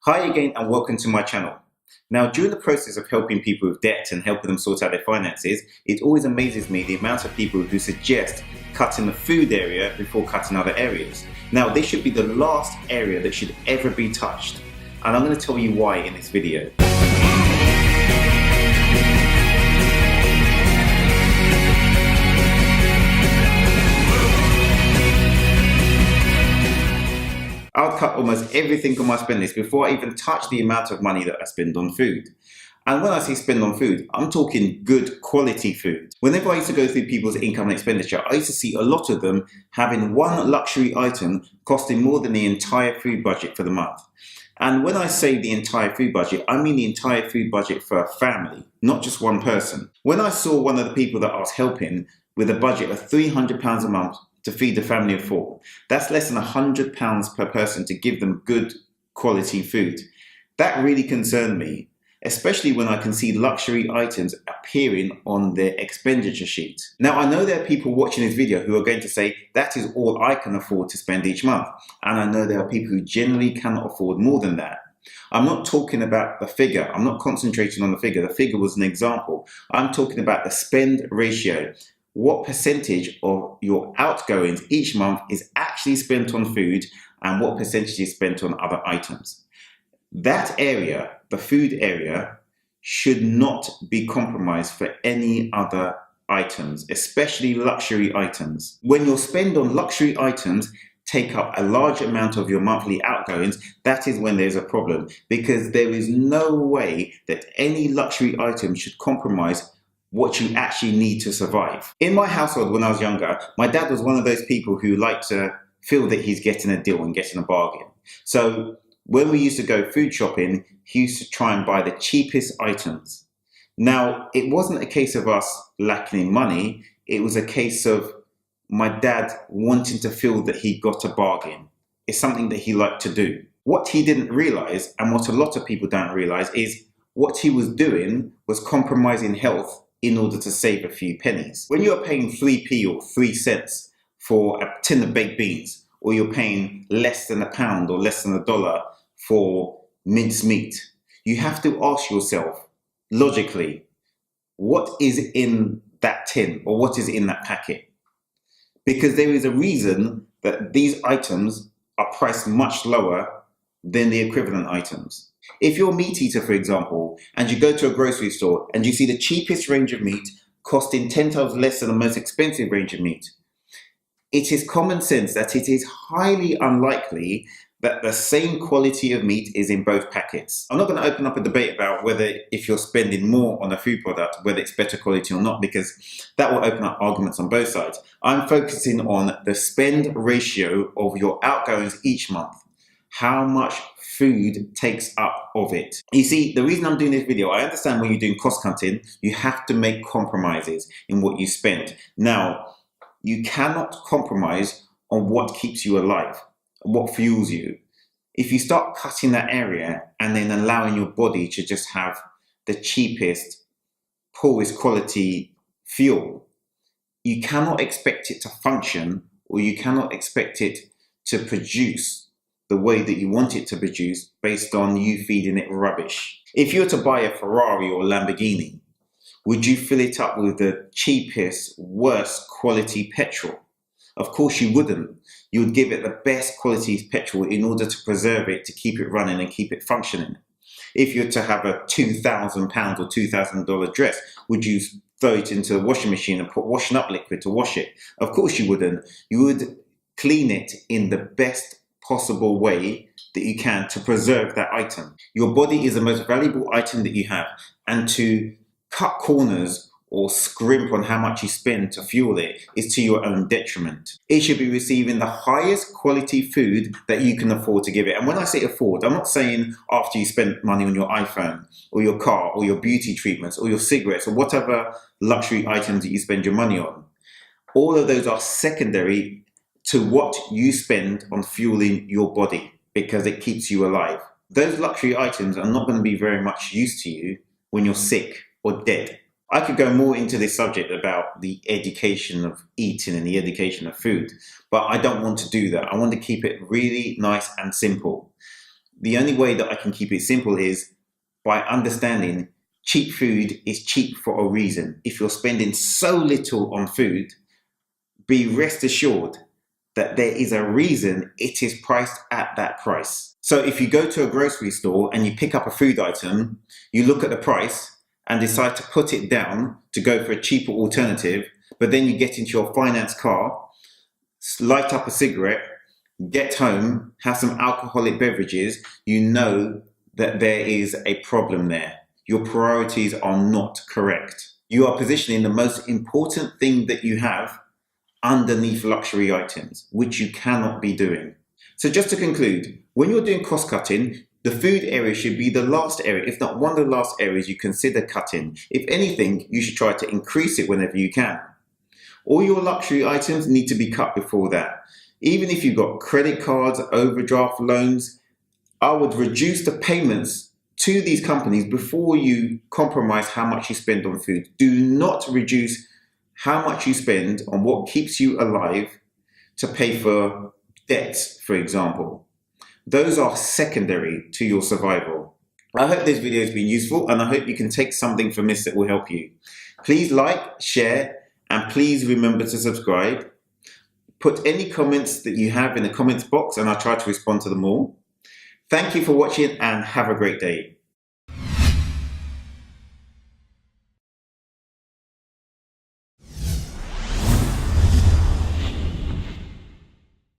Hi again and welcome to my channel. Now, during the process of helping people with debt and helping them sort out their finances, it always amazes me the amount of people who suggest cutting the food area before cutting other areas. Now, this should be the last area that should ever be touched, and I'm going to tell you why in this video. I'll cut almost everything on my spend list before I even touch the amount of money that I spend on food. And when I say spend on food, I'm talking good quality food. Whenever I used to go through people's income and expenditure, I used to see a lot of them having one luxury item costing more than the entire food budget for the month. And when I say the entire food budget, I mean the entire food budget for a family, not just one person. When I saw one of the people that I was helping with a budget of £300 a month to feed a family of 4. That's less than £100 per person to give them good quality food. That really concerned me, especially when I can see luxury items appearing on their expenditure sheet. Now, I know there are people watching this video who are going to say, that is all I can afford to spend each month. And I know there are people who generally cannot afford more than that. I'm not talking about the figure. I'm not concentrating on the figure. The figure was an example. I'm talking about the spend ratio. What percentage of your outgoings each month is actually spent on food and what percentage is spent on other items. That area, the food area, should not be compromised for any other items, especially luxury items. When your spend on luxury items take up a large amount of your monthly outgoings, that is when there's a problem, because there is no way that any luxury item should compromise what you actually need to survive. In my household when I was younger, my dad was one of those people who liked to feel that he's getting a deal and getting a bargain. So when we used to go food shopping, he used to try and buy the cheapest items. Now, it wasn't a case of us lacking in money, it was a case of my dad wanting to feel that he got a bargain. It's something that he liked to do. What he didn't realize, and what a lot of people don't realize, is what he was doing was compromising health in order to save a few pennies. When you're paying 3p or 3 cents for a tin of baked beans, or you're paying less than £1 or less than $1 for minced meat, you have to ask yourself, logically, what is in that tin or what is in that packet? Because there is a reason that these items are priced much lower than the equivalent items. If you're a meat eater, for example, and you go to a grocery store and you see the cheapest range of meat costing 10 times less than the most expensive range of meat, it is common sense that it is highly unlikely that the same quality of meat is in both packets. I'm not going to open up a debate about whether if you're spending more on a food product, whether it's better quality or not, because that will open up arguments on both sides. I'm focusing on the spend ratio of your outgoings each month. How much food takes up of it. You see, the reason I'm doing this video, I understand when you're doing cost cutting, you have to make compromises in what you spend. Now, you cannot compromise on what keeps you alive, what fuels you. If you start cutting that area and then allowing your body to just have the cheapest, poorest quality fuel, you cannot expect it to function, or you cannot expect it to produce the way that you want it to produce based on you feeding it rubbish. If you were to buy a Ferrari or Lamborghini, would you fill it up with the cheapest, worst quality petrol? Of course you wouldn't. You would give it the best quality petrol in order to preserve it, to keep it running and keep it functioning. If you were to have a £2,000 or $2,000 dress, would you throw it into the washing machine and put washing up liquid to wash it? Of course you wouldn't. You would clean it in the best possible way that you can to preserve that item. Your body is the most valuable item that you have, and to cut corners or scrimp on how much you spend to fuel it is to your own detriment. It should be receiving the highest quality food that you can afford to give it. And when I say afford, I'm not saying after you spend money on your iPhone or your car or your beauty treatments or your cigarettes or whatever luxury items that you spend your money on. All of those are secondary to what you spend on fueling your body, because it keeps you alive. Those luxury items are not going to be very much use to you when you're sick or dead. I could go more into this subject about the education of eating and the education of food, but I don't want to do that. I want to keep it really nice and simple. the only way that I can keep it simple is by understanding cheap food is cheap for a reason. If you're spending so little on food, be rest assured that there is a reason it is priced at that price. So if you go to a grocery store and you pick up a food item, you look at the price and decide to put it down to go for a cheaper alternative, but then you get into your finance car, light up a cigarette, get home, have some alcoholic beverages, you know that there is a problem there. Your priorities are not correct. You are positioning the most important thing that you have underneath luxury items, which you cannot be doing. So just to conclude, when you're doing cost cutting, the food area should be the last area, if not one of the last areas you consider cutting. If anything, you should try to increase it whenever you can. All your luxury items need to be cut before that. Even if you've got credit cards, overdraft loans, I would reduce the payments to these companies before you compromise how much you spend on food. Do not reduce how much you spend on what keeps you alive to pay for debts, for example. Those are secondary to your survival. I hope this video has been useful, and I hope you can take something from this that will help you. Please like, share, and please remember to subscribe. Put any comments that you have in the comments box and I'll try to respond to them all. Thank you for watching and have a great day.